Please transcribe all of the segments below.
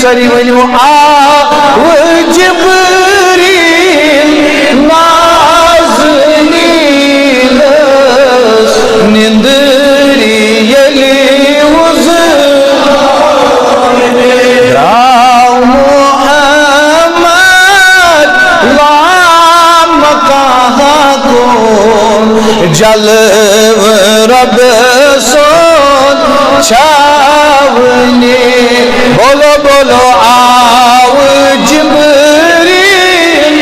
سری ونیو آو جبریل نازنینس نندری یلی وز راو محمد لام کہا کون جلو رب سون چھاونی بولو بولو آو جبریل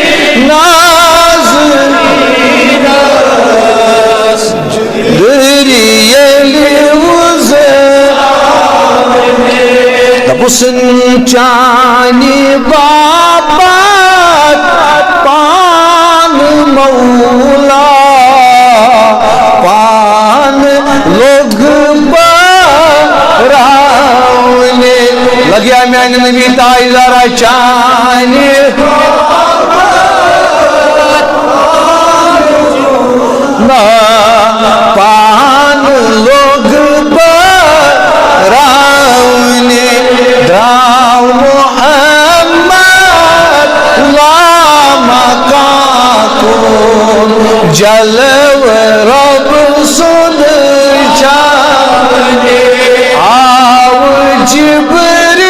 نازنینس دریلی وزرانی دبسن چانی بابات پان مولا پان لوگ براؤنے لگیا میں نبی تائزارہ چانی پان لوگ براؤنے دراؤ محمد لاما کون جلو رب سن چانے آو جبریل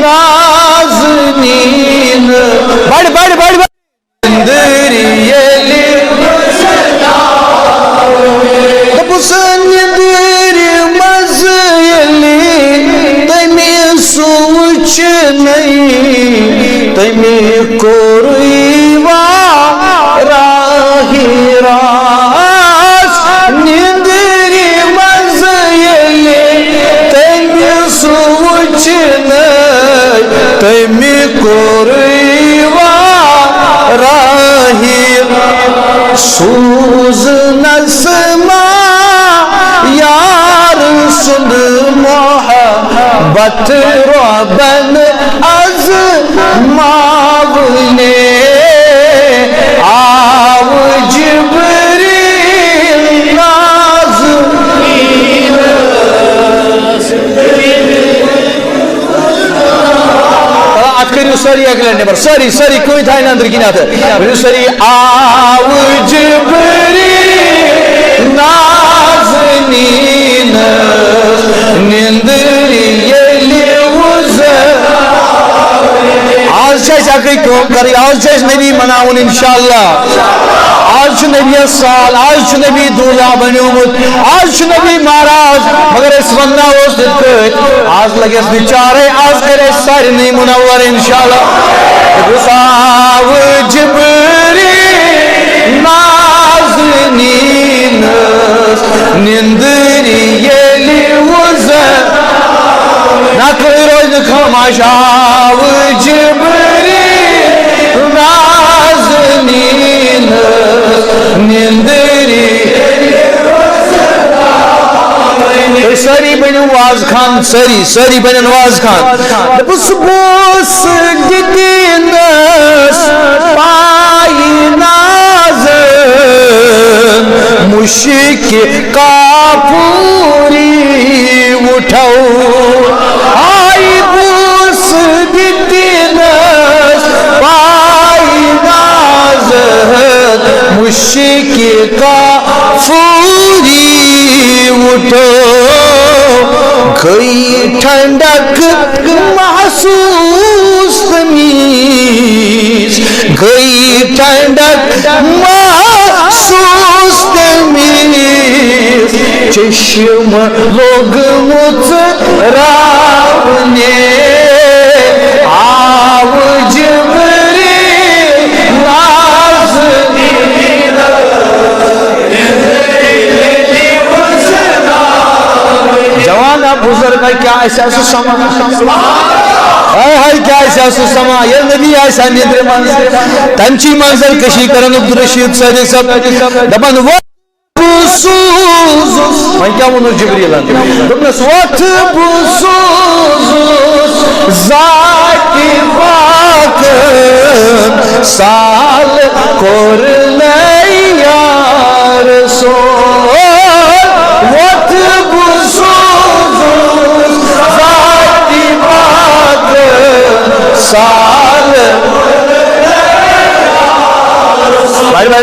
نازنین بڑھ بڑھ بڑھ اندری یلی دبسن اندری مزیلی تمی سوچ نہیں تمی کوریوا راہی راس نندری مزیلی تمی سوچ نہیں تمی کوریوا راہی سوز نسما یار سند محبت ربن از ماونے آو جبریل نازنینس ات کریو ساری اگلے نمبر ساری کوئی تھا اندر کی نہ تھا ساری آو جبریل نازنینس نندری یلی وزرانی آج چاہیے چاکری کیوں کری آج چاہیے نبی مناؤن انشاءاللہ آج چھ نبی سال آج چھ نبی دولا بنیومت آج چھ نبی مہاراج مگر اس ونہ اس دکت آج لگے اس بیچارے آج کرے ساری نہیں منور انشاءاللہ آو جبریل نازنینس نندری یلی وزرانی نہ کوئی روز نکھاماش آو جبریل نازنینس نندری یلی ساری بنو واز خان ساری بنو واز خان بس بوس گدینس پائی نازن مشک کافوری اٹھاؤ آئی بوس گدینس پائی نازن مشک کافوری اٹھو گئی ٹھنڈک محسوس تمیز گئی ٹھنڈک محسوس تمیز چشم لوگ متراونے آو جبریل نازنینس جوان اب بزرگ ہے کیا ایسا سما کیا ایسا سما یہ نبی ایسا ندر منظر تنچی منظر کشی کرن عبدالرشید صدیق صاحب دبن وقت بسوز میں کیا ونو جبریل دبنس وقت بسوز ذاتی فاکم سال کرنے یا رسول وقت بسوز ذاتی فاکم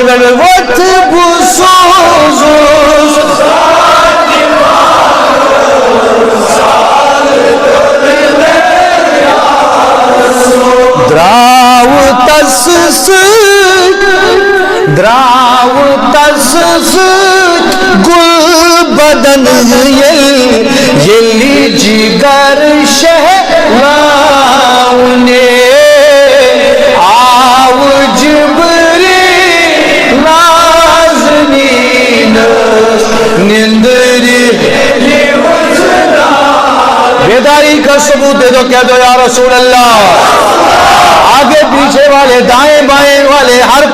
وقت بسوز دراو تسس گل بدن یلی جگر شہلاؤنے آو جبری نازنین نندری بیداری کا ثبوت دے دو، کہہ دو یا رسول اللہ. آگے پیچھے والے دائیں بائیں والے ہر